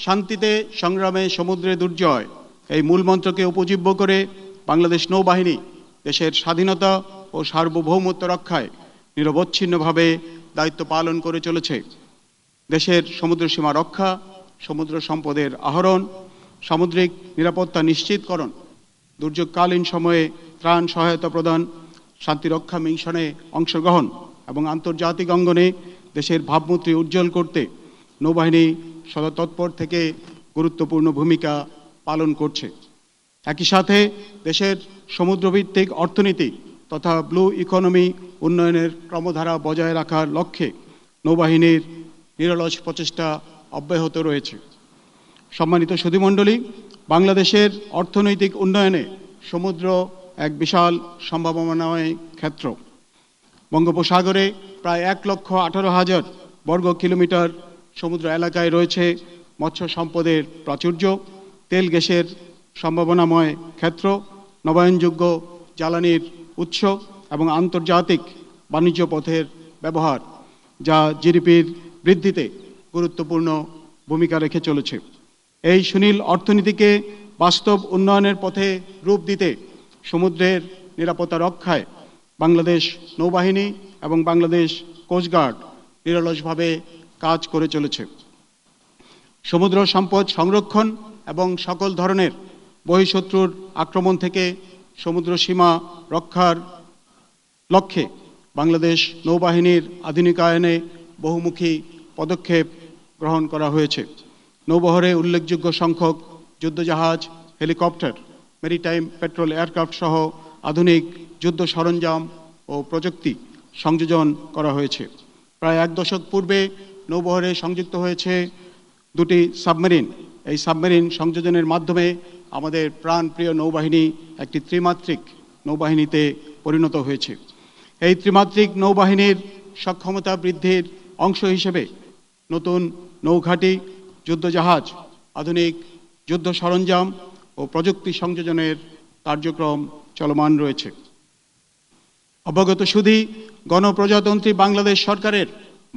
শান্তিতে সংগ্রামে সমুদ্রে দুর্জয় এই মূলমন্ত্রকে উপজীব্য করে বাংলাদেশ নৌবাহিনী দেশের স্বাধীনতা ও সার্বভৌমত্ব রক্ষায় নিরবচ্ছিন্নভাবে দায়িত্ব পালন করে চলেছে। দেশের সমুদ্র সীমা রক্ষা, সমুদ্র সম্পদের আহরণ, সামুদ্রিক নিরাপত্তা নিশ্চিতকরণ, দুর্যোগকালীন সময়ে ত্রাণ সহায়তা প্রদান, শান্তিরক্ষা মিশনে অংশগ্রহণ এবং আন্তর্জাতিক অঙ্গনে দেশের ভাবমূর্তি উজ্জ্বল করতে নৌবাহিনী সদা তৎপর থেকে গুরুত্বপূর্ণ ভূমিকা পালন করছে। একই সাথে দেশের সমুদ্রভিত্তিক অর্থনীতি তথা ব্লু ইকোনমি উন্নয়নের ক্রমধারা বজায় রাখার লক্ষ্যে নৌবাহিনীর নিরলস প্রচেষ্টা অব্যাহত রয়েছে। সম্মানিত সুধীমণ্ডলী, বাংলাদেশের অর্থনৈতিক উন্নয়নে সমুদ্র এক বিশাল সম্ভাবনাময় ক্ষেত্র। বঙ্গোপসাগরে প্রায় 1,18,000 বর্গ কিলোমিটার সমুদ্র এলাকায় রয়েছে মৎস্য সম্পদের প্রাচুর্য, তেল গ্যাসের সম্ভাবনাময় ক্ষেত্র, নবায়নযোগ্য জ্বালানির উৎস এবং আন্তর্জাতিক বাণিজ্য পথের ব্যবহার, যা জিডিপির বৃদ্ধিতে গুরুত্বপূর্ণ ভূমিকা রেখে চলেছে। এই সুনীল অর্থনীতিকে বাস্তব উন্নয়নের পথে রূপ দিতে সমুদ্রের নিরাপত্তা রক্ষায় বাংলাদেশ নৌবাহিনী এবং বাংলাদেশ কোস্টগার্ড নিরলসভাবে কাজ করে চলেছে। সমুদ্র সম্পদ সংরক্ষণ এবং সকল ধরনের বহিঃশত্রুর আক্রমণ থেকে সমুদ্র সীমা রক্ষার লক্ষ্যে বাংলাদেশ নৌবাহিনীর আধুনিকায়নে বহুমুখী পদক্ষেপ গ্রহণ করা হয়েছে। নৌবহরে উল্লেখযোগ্য সংখ্যক যুদ্ধজাহাজ, হেলিকপ্টার, মেরিটাইম পেট্রোল এয়ারক্রাফট সহ আধুনিক যুদ্ধ সরঞ্জাম ও প্রযুক্তি সংযোজন করা হয়েছে। প্রায় 1 দশক পূর্বে নৌবহরে সংযুক্ত হয়েছে 2টি সাবমেরিন। এই সাবমেরিন সংযোজনের মাধ্যমে আমাদের প্রাণপ্রিয় নৌবাহিনী একটি ত্রিমাত্রিক নৌবাহিনীতে পরিণত হয়েছে। এই ত্রিমাত্রিক নৌবাহিনীর সক্ষমতা বৃদ্ধির অংশ হিসেবে নতুন নৌঘাঁটি, যুদ্ধজাহাজ, আধুনিক যুদ্ধ সরঞ্জাম ও প্রযুক্তি সংযোজনের কার্যক্রম চলমান রয়েছে। অবগত সুধী, গণপ্রজাতন্ত্রী বাংলাদেশ সরকারের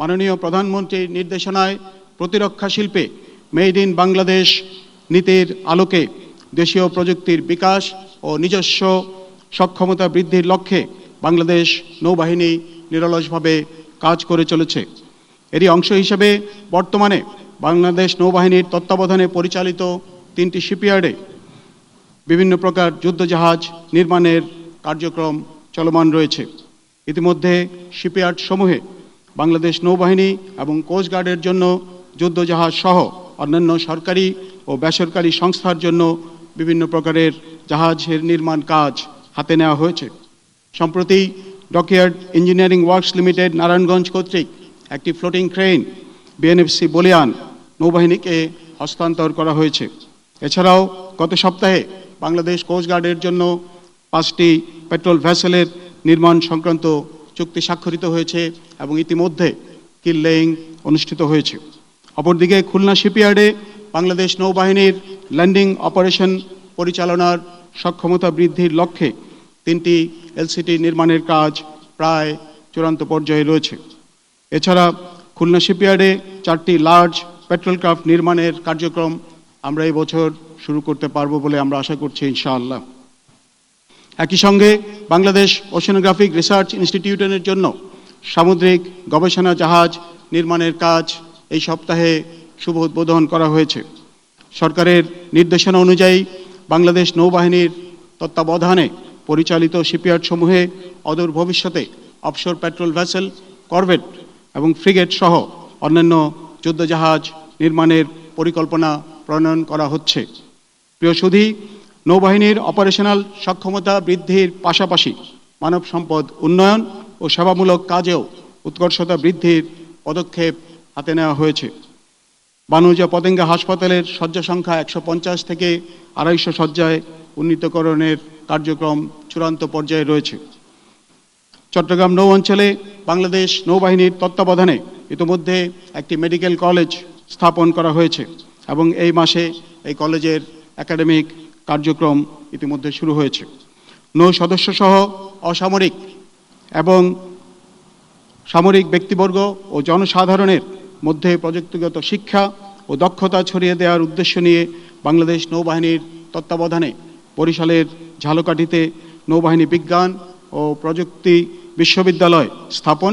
মাননীয় প্রধানমন্ত্রীর নির্দেশনায় প্রতিরক্ষা শিল্পে মেড ইন বাংলাদেশ নীতির আলোকে দেশীয় প্রযুক্তির বিকাশ ও নিজস্ব সক্ষমতা বৃদ্ধির লক্ষ্যে বাংলাদেশ নৌবাহিনী নিরলসভাবে কাজ করে চলেছে। এরই অংশ হিসেবে বর্তমানে বাংলাদেশ নৌবাহিনীর তত্ত্বাবধানে পরিচালিত 3টি শিপইয়ার্ডে বিভিন্ন প্রকার যুদ্ধজাহাজ নির্মাণের কার্যক্রম চলমান রয়েছে। ইতিমধ্যে শিপইয়ার্ড সমূহে বাংলাদেশ নৌবাহিনী এবং কোস্টগার্ডের জন্য যুদ্ধজাহাজ সহ অন্যান্য সরকারি ও বেসরকারি সংস্থার জন্য বিভিন্ন প্রকারের জাহাজের নির্মাণ কাজ হাতে নেওয়া হয়েছে। সম্প্রতি dockyard engineering works limited Narayanganj কর্তৃক একটি ফ্লোটিং ক্রেন বিএনএফসি বলিয়ান নৌবাহিনীকে হস্তান্তর করা হয়েছে। এছাড়াও গত সপ্তাহে বাংলাদেশ কোস্টগার্ডের জন্য 5টি পেট্রোল ভেসেলের নির্মাণ সংক্রান্ত চুক্তি স্বাক্ষরিত হয়েছে এবং ইতিমধ্যে কিল লেইং অনুষ্ঠিত হয়েছে। অপরদিকে খুলনা শিপইয়ার্ডে বাংলাদেশ নৌবাহিনীর ল্যান্ডিং অপারেশন পরিচালনার সক্ষমতা বৃদ্ধির লক্ষ্যে 3টি এলসিটি নির্মাণের কাজ প্রায় চূড়ান্ত পর্যায়ে রয়েছে। এছাড়া খুলনা শিপইয়ার্ডে 4টি লার্জ পেট্রোল ক্রাফট নির্মাণের কার্যক্রম আমরা এই বছর শুরু করতে পারবো বলে আমরা আশা করছি ইনশাআল্লাহ। একই সঙ্গে বাংলাদেশ ওশেনোগ্রাফিক রিসার্চ ইনস্টিটিউটের জন্য সামুদ্রিক গবেষণা জাহাজ নির্মাণের কাজ এই সপ্তাহে শুভ উদ্বোধন করা হয়েছে। সরকারের নির্দেশনা অনুযায়ী বাংলাদেশ নৌবাহিনীর তত্ত্বাবধানে পরিচালিত শিপইয়ার্ড সমূহে অদূর ভবিষ্যতে অফশোর পেট্রোল ভেসেল, করভেট এবং ফ্রিগেট সহ অন্যান্য যুদ্ধজাহাজ নির্মাণের পরিকল্পনা প্রণয়ন করা হচ্ছে। প্রিয় সুধী, নৌবাহিনীর অপারেশনাল সক্ষমতা বৃদ্ধির পাশাপাশি মানব সম্পদ উন্নয়ন ও সেবামূলক কাজেও উৎকর্ষতা বৃদ্ধির পদক্ষেপ হাতে নেওয়া হয়েছে। বানুজা পতেঙ্গা হাসপাতালের শয্যা সংখ্যা 150 থেকে 250 শয্যায় উন্নীতকরণের কার্যক্রম চূড়ান্ত পর্যায়ে রয়েছে। চট্টগ্রাম নৌ অঞ্চলে বাংলাদেশ নৌবাহিনীর তত্ত্বাবধানে ইতিমধ্যে একটি মেডিকেল কলেজ স্থাপন করা হয়েছে এবং এই মাসে এই কলেজের একাডেমিক কার্যক্রম ইতিমধ্যে শুরু হয়েছে। নৌ সদস্য সহ অসামরিক এবং সামরিক ব্যক্তিবর্গ ও জনসাধারণের মধ্যে প্রযুক্তিগত শিক্ষা ও দক্ষতা ছড়িয়ে দেওয়ার উদ্দেশ্য নিয়ে বাংলাদেশ নৌবাহিনীর তত্ত্বাবধানে বরিশালের ঝালকাঠিতে নৌবাহিনী বিজ্ঞান ও প্রযুক্তি বিশ্ববিদ্যালয় স্থাপন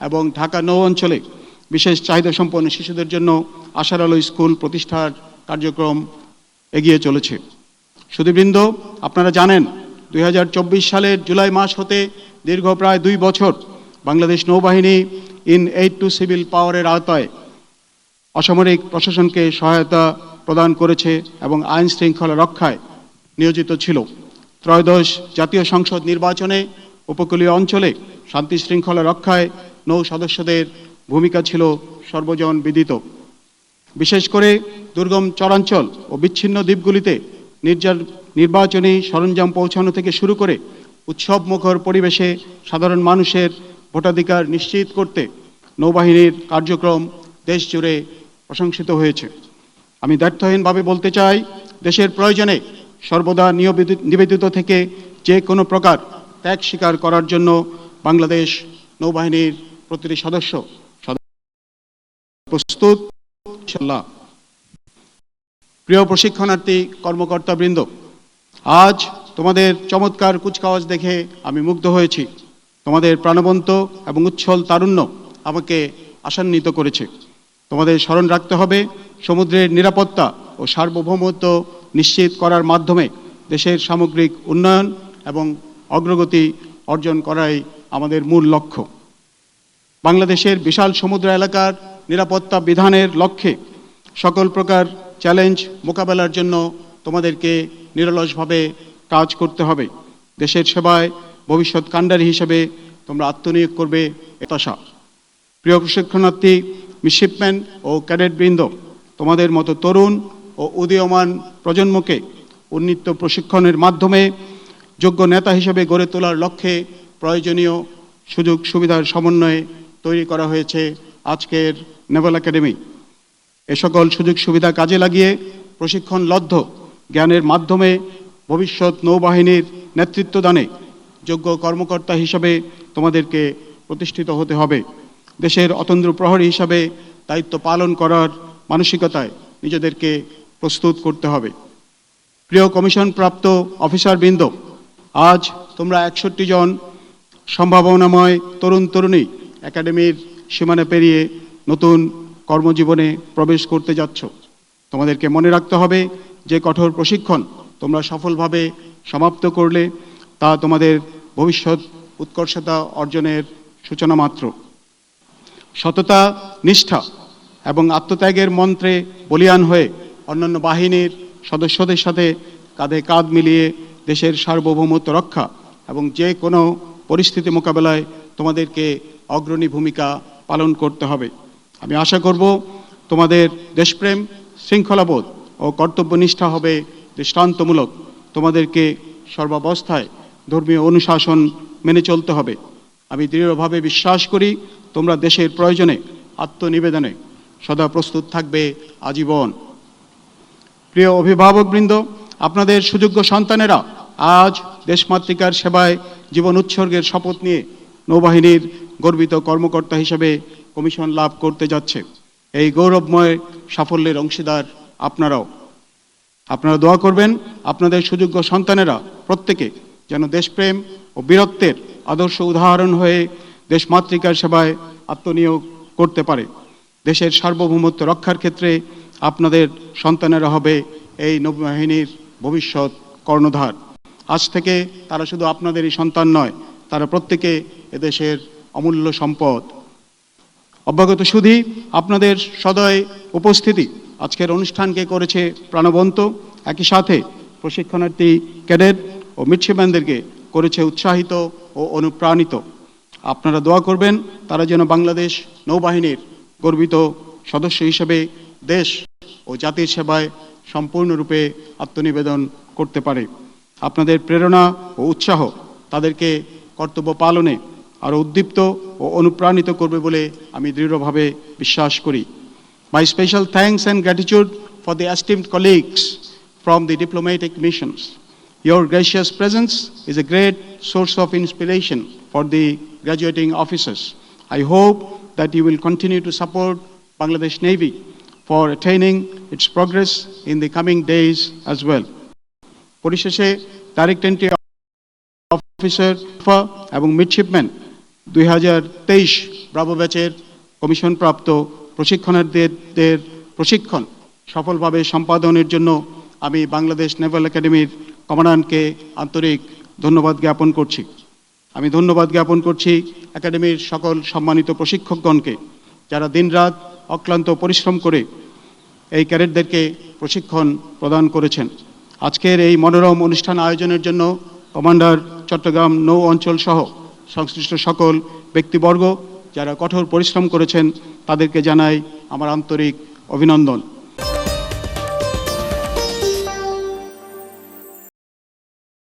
এবং ঢাকা নৌ অঞ্চলে বিশেষ চাহিদা সম্পন্ন শিশুদের জন্য আশার আলো স্কুল প্রতিষ্ঠার কার্যক্রম এগিয়ে চলেছে। সুধীবৃন্দ, আপনারা জানেন 2024 সালের জুলাই মাস হতে দীর্ঘ প্রায় 2 বছর বাংলাদেশ নৌবাহিনী ইন এইড টু সিভিল পাওয়ারের আওতায় অসামরিক প্রশাসনকে সহায়তা প্রদান করেছে এবং আইন শৃঙ্খলা রক্ষায় নিয়োজিত ছিল। ত্রয়োদশ জাতীয় সংসদ নির্বাচনে উপকূলীয় অঞ্চলে শান্তি শৃঙ্খলা রক্ষায় নৌ সদস্যদের ভূমিকা ছিল সর্বজন বিদিত। বিশেষ করে দুর্গম চরাঞ্চল ও বিচ্ছিন্ন দ্বীপগুলিতে নির্বাচনী সরঞ্জাম পৌঁছানো থেকে শুরু করে উৎসব মুখর পরিবেশে সাধারণ মানুষের ভোটাধিকার নিশ্চিত করতে নৌবাহিনীর কার্যক্রম দেশ জুড়ে প্রশংসিত হয়েছে। আমি দ্ব্যর্থহীনভাবে বলতে চাই, দেশের প্রয়োজনে সর্বদা নিবেদিত থেকে যে কোনো প্রকার ত্যাগ স্বীকার করার জন্য বাংলাদেশ নৌবাহিনীর প্রতিটি সদস্য প্রস্তুত ইনশাআল্লাহ। প্রিয় প্রশিক্ষণার্থী কর্মকর্তাবৃন্দ, আজ তোমাদের চমৎকার কুচকাওয়াজ দেখে আমি মুগ্ধ হয়েছি। তোমাদের প্রাণবন্ত এবং উচ্ছল তারুণ্য আমাকে আশান্বিত করেছে। তোমাদের স্মরণ রাখতে হবে, সমুদ্রের নিরাপত্তা ও সার্বভৌমত্ব নিশ্চিত করার মাধ্যমে দেশের সামগ্রিক উন্নয়ন এবং অগ্রগতি অর্জন করাই আমাদের মূল লক্ষ্য। বাংলাদেশের বিশাল সমুদ্র এলাকার নিরাপত্তা বিধানের লক্ষ্যে সকল প্রকার চ্যালেঞ্জ মোকাবেলার জন্য তোমাদেরকে নিরলসভাবে কাজ করতে হবে। দেশের সেবায় ভবিষ্যৎ কাণ্ডারী হিসেবে তোমরা আত্মনিয়োগ করবে প্রত্যাশা। প্রিয় প্রশিক্ষণার্থী, মিডশিপম্যান ও ক্যাডেটবৃন্দ, তোমাদের মতো তরুণ ও উদীয়মান প্রজন্মকে উন্নীত প্রশিক্ষণের মাধ্যমে যোগ্য নেতা হিসেবে গড়ে তোলার লক্ষ্যে প্রয়োজনীয় সুযোগ সুবিধার সমন্বয়ে তৈরি করা হয়েছে আজকের নেভাল একাডেমি। এ সকল সুযোগ সুবিধা কাজে লাগিয়ে প্রশিক্ষণলব্ধ জ্ঞানের মাধ্যমে ভবিষ্যৎ নৌবাহিনীর নেতৃত্বদানে যোগ্য কর্মকর্তা হিসাবে তোমাদেরকে প্রতিষ্ঠিত হতে হবে। দেশের অতন্দ্র প্রহরী হিসাবে দায়িত্ব পালন করার মানসিকতায় নিজেদেরকে প্রস্তুত করতে হবে। প্রিয় কমিশনপ্রাপ্ত অফিসারবৃন্দ, আজ তোমরা 61 জন সম্ভাবনাময় তরুণ তরুণী একাডেমির সীমানা পেরিয়ে নতুন কর্মজীবনে প্রবেশ করতে যাচ্ছ। তোমাদেরকে মনে রাখতে হবে যে কঠোর প্রশিক্ষণ তোমরা সফলভাবে সমাপ্ত করলে তা তোমাদের ভবিষ্যৎ উৎকর্ষতা অর্জনের সূচনা মাত্র। সততা, নিষ্ঠা এবং আত্মত্যাগের মন্ত্রে বলীয়ান হয়ে অন্যান্য বাহিনীর সদস্যদের সাথে কাঁধে কাঁধ মিলিয়ে দেশের সার্বভৌমত্ব রক্ষা এবং যে কোনো পরিস্থিতি মোকাবেলায় তোমাদেরকে অগ্রণী ভূমিকা পালন করতে হবে। আমি আশা করব তোমাদের দেশপ্রেম, শৃঙ্খলাবোধ ও কর্তব্যনিষ্ঠা হবে দৃষ্টান্তমূলক। তোমাদেরকে সর্বাবস্থায় ধর্মীয় অনুশাসন মেনে চলতে হবে। আমি দৃঢ়ভাবে বিশ্বাস করি তোমরা দেশের প্রয়োজনে আত্মনিবেদনে সদা প্রস্তুত থাকবে আজীবন। প্রিয় অভিভাবকবৃন্দ, আপনাদের সুযোগ্য সন্তানেরা আজ দেশমাতৃকার সেবায় জীবন উৎসর্গের শপথ নিয়ে নৌবাহিনীর গর্বিত কর্মকর্তা হিসেবে কমিশন লাভ করতে যাচ্ছে। এই গৌরবময় সাফল্যের অংশীদার আপনারাও। আপনারা দোয়া করবেন আপনাদের সুযোগ্য সন্তানেরা প্রত্যেকে যেন দেশপ্রেম ও বীরত্বের আদর্শ উদাহরণ হয়ে দেশমাতৃকার সেবায় আত্মনিয়োগ করতে পারে। দেশের সার্বভৌমত্ব রক্ষার ক্ষেত্রে আপনাদের সন্তানেরা হবে এই নৌবাহিনীর ভবিষ্যৎ কর্ণধার। আজ থেকে তারা শুধু আপনাদেরই সন্তান নয়, তারা প্রত্যেকে এদেশের অমূল্য সম্পদ। অভ্যাগত সুধী, আপনাদের সদয় উপস্থিতি আজকের অনুষ্ঠানকে করেছে প্রাণবন্ত, একই সাথে প্রশিক্ষণার্থী ক্যাডেট ও মিডশিপম্যানদেরকে করেছে উৎসাহিত ও অনুপ্রাণিত। আপনারা দোয়া করবেন তারা যেন বাংলাদেশ নৌবাহিনীর গর্বিত সদস্য হিসেবে দেশ ও জাতির সেবায় সম্পূর্ণরূপে আত্মনিবেদন করতে পারে। আপনাদের প্রেরণা ও উৎসাহ তাদেরকে কর্তব্য পালনে আরও উদ্দীপ্ত ও অনুপ্রাণিত করবে বলে আমি দৃঢ়ভাবে বিশ্বাস করি। My special thanks and gratitude for the esteemed colleagues from the diplomatic missions. Your gracious presence is a great source of inspiration for the graduating officers. I hope that you will continue to support Bangladesh Navy for attaining its progress in the coming days as well. পরিশেষে direct entry officer এবং midshipman 2023 Bravo ব্যাচের কমিশনপ্রাপ্ত প্রশিক্ষণার্থীদের প্রশিক্ষণ সফলভাবে সম্পাদনের জন্য আমি বাংলাদেশ নেভাল একাডেমির কমান্ডারকে আন্তরিক ধন্যবাদ জ্ঞাপন করছি। আমি ধন্যবাদ জ্ঞাপন করছি একাডেমির সকল সম্মানিত প্রশিক্ষকগণকে, যারা দিনরাত অক্লান্ত পরিশ্রম করে এই ক্যাডেটদেরকে প্রশিক্ষণ প্রদান করেছেন। আজকের এই মনোরম অনুষ্ঠান আয়োজনের জন্য কমান্ডার, চট্টগ্রাম নৌ অঞ্চল সহ সংশ্লিষ্ট সকল ব্যক্তিবর্গ যারা কঠোর পরিশ্রম করেছেন, তাদেরকে জানাই আমার আন্তরিক অভিনন্দন।